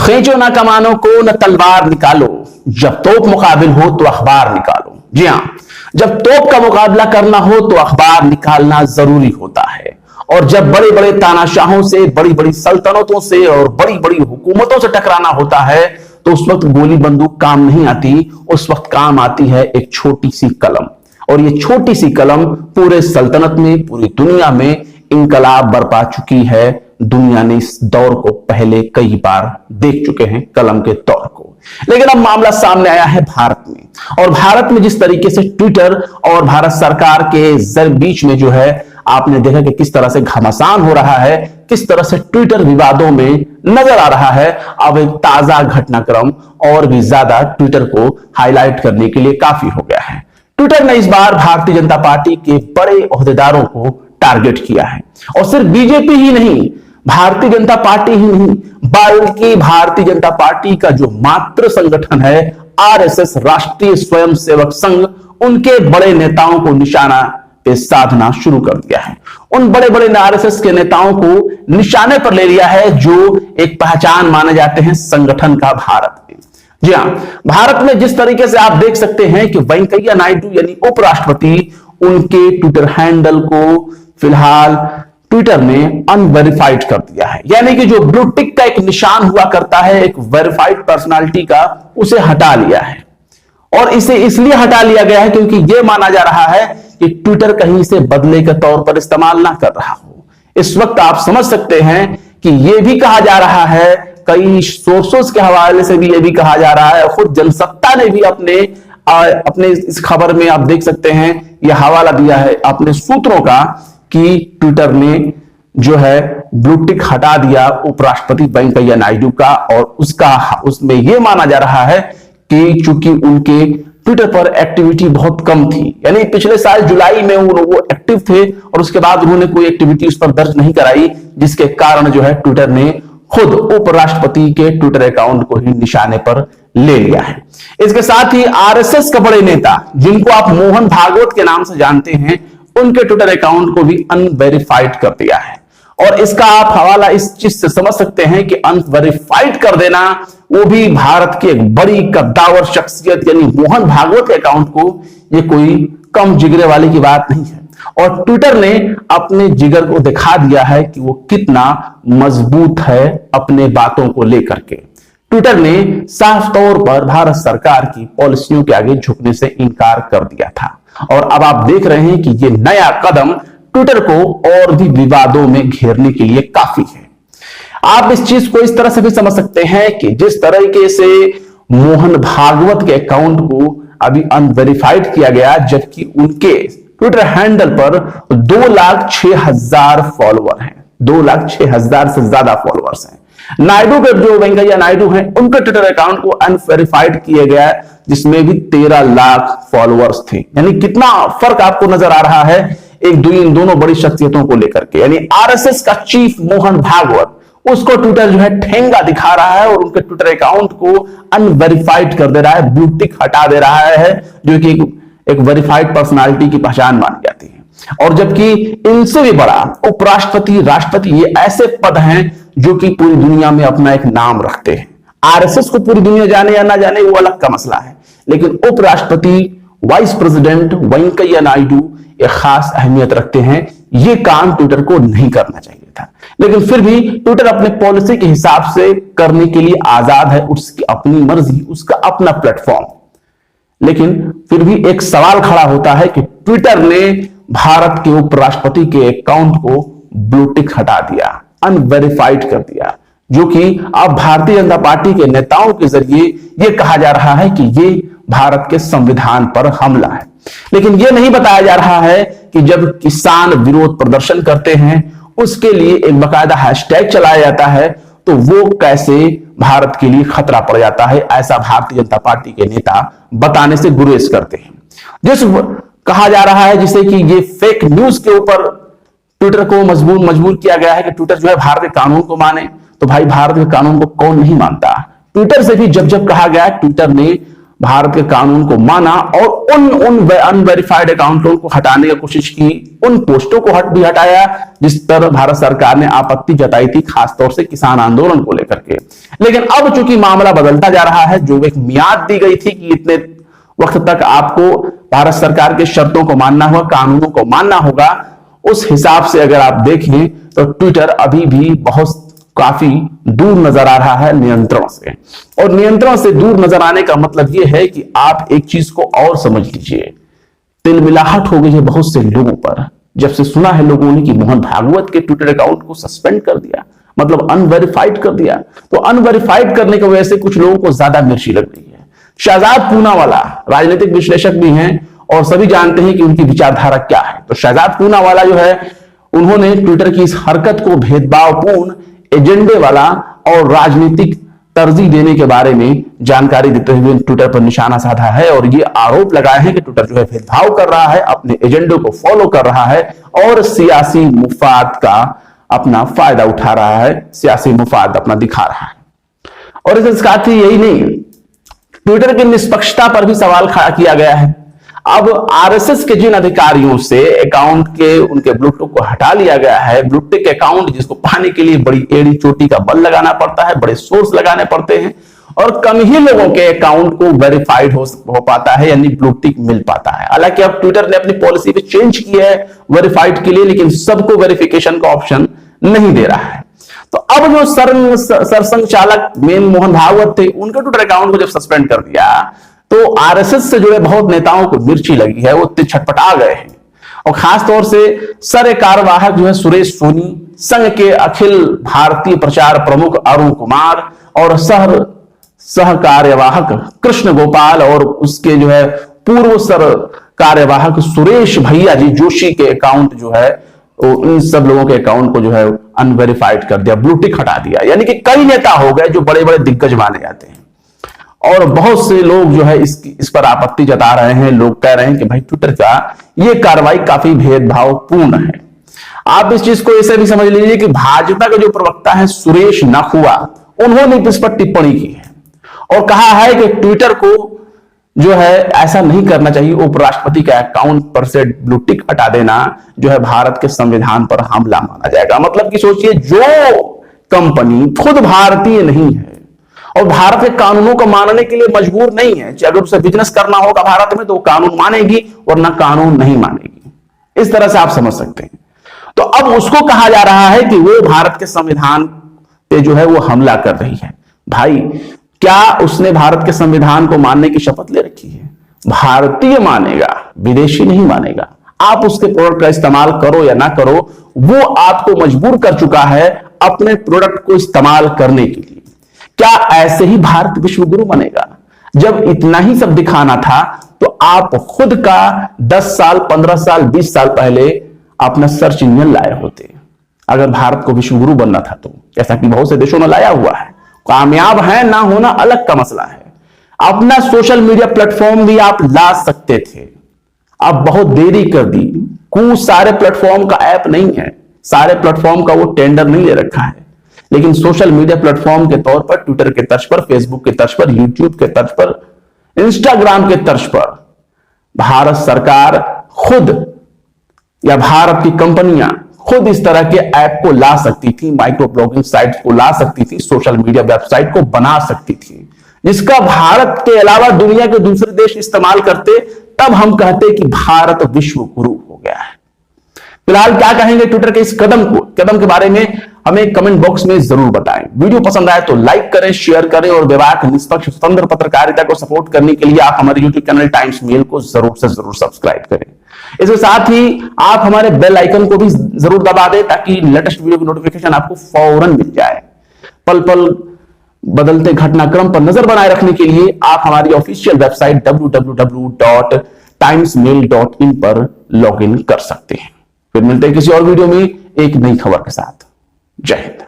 खींचो ना कमानों को न तलवार निकालो, जब तोप मुकाबिल हो तो अखबार निकालो। जी हां, जब तोप का मुकाबला करना हो तो अखबार निकालना जरूरी होता है। और जब बड़े बड़े तानाशाहों से, बड़ी बड़ी सल्तनतों से और बड़ी बड़ी हुकूमतों से टकराना होता है तो उस वक्त गोली बंदूक काम नहीं आती, उस वक्त काम आती है एक छोटी सी कलम। और ये छोटी सी कलम पूरे सल्तनत में, पूरी दुनिया में इंकलाब बरपा चुकी है। दुनिया ने इस दौर को पहले कई बार देख चुके हैं, कलम के दौर को। लेकिन अब मामला सामने आया है भारत में। और भारत में जिस तरीके से ट्विटर और भारत सरकार के बीच में जो है, आपने देखा कि किस तरह से घमासान हो रहा है, किस तरह से ट्विटर विवादों में नजर आ रहा है। अब एक ताजा घटनाक्रम और भी ज्यादा ट्विटर को हाईलाइट करने के लिए काफी हो गया है। ट्विटर ने इस बार भारतीय जनता पार्टी के बड़े ओहदेदारों को टारगेट किया है। और सिर्फ बीजेपी ही नहीं, भारतीय जनता पार्टी ही नहीं, बल्कि भारतीय जनता पार्टी का जो मातृ संगठन है आरएसएस, राष्ट्रीय स्वयंसेवक संघ, उनके बड़े नेताओं को निशाना पे साधना शुरू कर दिया है। उन बड़े बड़े आरएसएस के नेताओं को निशाने पर ले लिया है जो एक पहचान माने जाते हैं संगठन का भारत में। जी हां, भारत में जिस तरीके से आप देख सकते हैं कि वेंकैया नायडू यानी उपराष्ट्रपति, उनके ट्विटर हैंडल को फिलहाल ट्विटर ने अनवेरिफाइड कर दिया है। यानी कि जो ब्लू टिक का एक निशान हुआ करता है एक वेरिफाइड पर्सनालिटी का, उसे हटा लिया है। और इसे इसलिए हटा लिया गया है क्योंकि यह माना जा रहा है कि ट्विटर कहीं से बदले के तौर पर इस्तेमाल ना कर रहा हो। इस वक्त आप समझ सकते हैं कि यह भी कहा जा रहा है, कई सोर्सेस के हवाले से भी यह भी कहा जा रहा है, खुद जनसत्ता ने भी अपने इस खबर में आप देख सकते हैं यह हवाला दिया है अपने सूत्रों का कि ट्विटर ने जो है ब्लू टिक हटा दिया उपराष्ट्रपति वेंकैया नायडू का। और उसमें यह माना जा रहा है कि चूंकि उनके ट्विटर पर एक्टिविटी बहुत कम थी, यानी पिछले साल जुलाई में वो एक्टिव थे और उसके बाद उन्होंने कोई एक्टिविटी उस पर दर्ज नहीं कराई, जिसके कारण जो है ट्विटर ने खुद उपराष्ट्रपति के ट्विटर अकाउंट को ही निशाने पर ले लिया है। इसके साथ ही आरएसएस के बड़े नेता, जिनको आप मोहन भागवत के नाम से जानते हैं, उनके ट्विटर अकाउंट को भी अनवेरिफाइड कर दिया है। और इसका आप हवाला इस चीज से समझ सकते हैं कि अनवेरिफाइड कर देना, वो भी भारत की एक बड़ी कद्दावर शख्सियत यानी मोहन भागवत के अकाउंट को, ये कोई कम जिगरे वाली की बात नहीं है। और ट्विटर ने अपने जिगर को दिखा दिया है कि वो कितना मजबूत है अपने बातों को लेकर के। ट्विटर ने साफ तौर पर भारत सरकार की पॉलिसियों के आगे झुकने से इनकार कर दिया था। और अब आप देख रहे हैं कि ये नया कदम ट्विटर को और भी विवादों में घेरने के लिए काफी है। आप इस चीज को इस तरह से भी समझ सकते हैं कि जिस तरीके से मोहन भागवत के अकाउंट को अभी अनवेरिफाइड किया गया, जबकि उनके ट्विटर हैंडल पर 2,06,000 फॉलोअर हैं, 2,06,000 से ज्यादा फॉलोअर्स हैं। नायडू के जो वेंकैया नायडू हैं, उनके ट्विटर अकाउंट को अनवेरिफाइड किया गया, जिसमें भी 13 लाख फॉलोअर्स थे। यानी कितना फर्क आपको नजर आ रहा है इन दोनों बड़ी शख्सियतों को लेकर के। यानी आरएसएस का चीफ मोहन भागवत, उसको ट्विटर जो है ठेंगा दिखा रहा है और उनके ट्विटर अकाउंट को अनवेरिफाइड कर दे रहा है, ब्लू टिक हटा दे रहा है, जो कि एक वेरिफाइड पर्सनालिटी की पहचान मानी जाती है। और जबकि इनसे भी बड़ा उपराष्ट्रपति, राष्ट्रपति, ये ऐसे पद हैं जो कि पूरी दुनिया में अपना एक नाम रखते हैं। आरएसएस को पूरी दुनिया जाने या ना जाने वो अलग का मसला है, लेकिन उपराष्ट्रपति, वाइस प्रेसिडेंट वेंकैया नायडू एक खास अहमियत रखते हैं। ये काम ट्विटर को नहीं करना चाहिए था, लेकिन फिर भी ट्विटर अपने पॉलिसी के हिसाब से करने के लिए आजाद है, उसकी अपनी मर्जी, उसका अपना प्लेटफॉर्म। लेकिन फिर भी एक सवाल खड़ा होता है कि ट्विटर ने भारत के उपराष्ट्रपति के अकाउंट को ब्लू टिक हटा दिया, अनवेरिफाइड कर दिया, जो कि अब भारतीय जनता पार्टी के नेताओं के जरिए यह कहा जा रहा है कि यह भारत के संविधान पर हमला है। लेकिन यह नहीं बताया जा रहा है कि जब किसान विरोध प्रदर्शन करते हैं, उसके लिए एक बकायदा हैशटैग चलाया जाता है, तो वो कैसे भारत के लिए खतरा पड़ जाता है, ऐसा भारतीय जनता पार्टी के नेता बताने से गुरेज करते हैं। जिस कहा जा रहा है जिसे कि ये फेक न्यूज के ऊपर ट्विटर को मजबूर किया गया है कि ट्विटर जो है भारत के कानून को माने, तो भाई भारत के कानून को कौन नहीं मानता। ट्विटर से भी जब कहा गया, ट्विटर ने भारत के कानून को माना और उन अनवेरिफाइड अकाउंटों को हटाने की कोशिश की, उन पोस्टों को भी हटाया जिस पर भारत सरकार ने आपत्ति जताई थी, खासतौर से किसान आंदोलन को लेकर के। लेकिन अब चूंकि मामला बदलता जा रहा है, जो एक मियाद दी गई थी कि इतने वक्त तक आपको भारत सरकार के शर्तों को मानना होगा, कानूनों को मानना होगा, उस हिसाब से अगर आप देखें तो ट्विटर अभी भी बहुत काफी दूर नजर आ रहा है नियंत्रण से। और नियंत्रण से दूर नजर आने का मतलब यह है कि आप एक चीज को और समझ लीजिए, तिलमिलाहट हो गई है बहुत से लोगों पर जब से सुना है लोगों ने कि मोहन भागवत के ट्विटर अकाउंट को सस्पेंड कर दिया, मतलब अनवेरिफाइड कर दिया। तो अनवेरिफाइड करने की वजह से कुछ लोगों को ज्यादा मिर्ची लग रही है। शहजाद पूनावाला राजनीतिक विश्लेषक भी हैं और सभी जानते हैं कि उनकी विचारधारा क्या है। तो शहजाद पूनावाला जो है, उन्होंने ट्विटर की इस हरकत को भेदभावपूर्ण, एजेंडे वाला और राजनीतिक तरजीह देने के बारे में जानकारी देते हुए ट्विटर पर निशाना साधा है और ये आरोप लगाए हैं कि ट्विटर जो है भेदभाव कर रहा है, अपने एजेंडे को फॉलो कर रहा है और सियासी मुफाद का अपना फायदा उठा रहा है, सियासी मुफाद अपना दिखा रहा है। और इसके साथ ही यही नहीं, ट्विटर की निष्पक्षता पर भी सवाल खड़ा किया गया है। अब आरएसएस के जिन अधिकारियों से अकाउंट के उनके ब्लूटिक को हटा लिया गया है, ब्लूटिक अकाउंट जिसको पाने के लिए बड़ी एड़ी चोटी का बल लगाना पड़ता है, बड़े सोर्स लगाने पड़ते हैं और कम ही लोगों के अकाउंट को वेरीफाइड हो पाता है, यानी ब्लूटिक मिल पाता है। हालांकि अब ट्विटर ने अपनी पॉलिसी पे चेंज की है वेरीफाइड के लिए, लेकिन सबको वेरिफिकेशन का ऑप्शन नहीं दे रहा है। तो अब जो सरसंघ चालक मेन मोहन भागवत थे, उनके ट्विटर अकाउंट को जब सस्पेंड कर दिया तो आरएसएस से जुड़े बहुत नेताओं को मिर्ची लगी है, वो छटपटा गए हैं। और खासतौर से सर कार्यवाहक जो है सुरेश सोनी, संघ के अखिल भारतीय प्रचार प्रमुख अरुण कुमार और सह कार्यवाहक कृष्ण गोपाल और उसके जो है पूर्व सर कार्यवाहक सुरेश भैया जी जोशी के अकाउंट जो है, इन सब लोगों के अकाउंट को जो है अनवेरिफाइड कर दिया, ब्लूटिक हटा दिया। यानी कि कई नेता हो गए जो बड़े बड़े दिग्गज माने जाते हैं और बहुत से लोग जो है इस पर आपत्ति जता रहे हैं। लोग कह रहे हैं कि भाई ट्विटर का ये कार्रवाई काफी भेदभावपूर्ण है। आप इस चीज को ऐसे भी समझ लीजिए कि भाजपा के जो प्रवक्ता है सुरेश नखुआ, उन्होंने इस पर टिप्पणी की है और कहा है कि ट्विटर को जो है ऐसा नहीं करना चाहिए, उपराष्ट्रपति के अकाउंट पर से ब्लूटिक हटा देना जो है भारत के संविधान पर हमला माना जाएगा। मतलब कि सोचिए, जो कंपनी खुद भारतीय नहीं है और भारत के कानूनों को मानने के लिए मजबूर नहीं है, अगर उसे बिजनेस करना होगा भारत में तो कानून मानेगी वरना कानून नहीं मानेगी। इस तरह से आप समझ सकते हैं। तो अब उसको कहा जा रहा है कि वो भारत के संविधान पे जो है वो हमला कर रही है। भाई, क्या उसने भारत के संविधान को मानने की शपथ ले रखी है? भारतीय मानेगा, विदेशी नहीं मानेगा। आप उसके प्रोडक्ट का इस्तेमाल करो या ना करो, वो आपको मजबूर कर चुका है अपने प्रोडक्ट को इस्तेमाल करने के लिए। क्या ऐसे ही भारत विश्व गुरु बनेगा? जब इतना ही सब दिखाना था तो आप खुद का 10 साल, 15 साल, 20 साल पहले अपना सर्च इंजन लाए होते, अगर भारत को विश्व गुरु बनना था तो, जैसा कि बहुत से देशों में लाया हुआ है। कामयाब है ना होना अलग का मसला है। अपना सोशल मीडिया प्लेटफॉर्म भी आप ला सकते थे, आप बहुत देरी कर दी। सारे प्लेटफॉर्म का ऐप नहीं है, सारे प्लेटफॉर्म का वो टेंडर नहीं ले रखा है, लेकिन सोशल मीडिया प्लेटफॉर्म के तौर पर ट्विटर के तर्ज पर, फेसबुक के तर्ज पर, यूट्यूब के तर्ज पर, इंस्टाग्राम के तर्ज पर भारत सरकार खुद या भारत की कंपनियां खुद इस तरह के ऐप को ला सकती थी, माइक्रो ब्लॉगिंग साइट को ला सकती थी, सोशल मीडिया वेबसाइट को बना सकती थी, जिसका भारत के अलावा दुनिया के दूसरे देश इस्तेमाल करते। तब हम कहते कि भारत विश्व गुरु हो गया है। फिलहाल क्या कहेंगे ट्विटर के इस कदम के बारे में हमें कमेंट बॉक्स में जरूर बताएं। वीडियो पसंद आए तो लाइक करें, शेयर करें और विवाद निष्पक्ष स्वतंत्र पत्रकारिता को सपोर्ट करने के लिए आप हमारे यूट्यूब चैनल टाइम्स मेल को जरूर से जरूर सब्सक्राइब करें। इसके साथ ही आप हमारे बेल आइकन को भी जरूर दबा दें ताकि लेटेस्ट वीडियो की नोटिफिकेशन आपको फौरन मिल जाए। पल पल बदलते घटनाक्रम पर नजर बनाए रखने के लिए आप हमारी ऑफिशियल वेबसाइट www.timesmail.in पर लॉगिन कर सकते हैं। फिर मिलते हैं किसी और वीडियो में एक नई खबर के साथ। जय हिंद।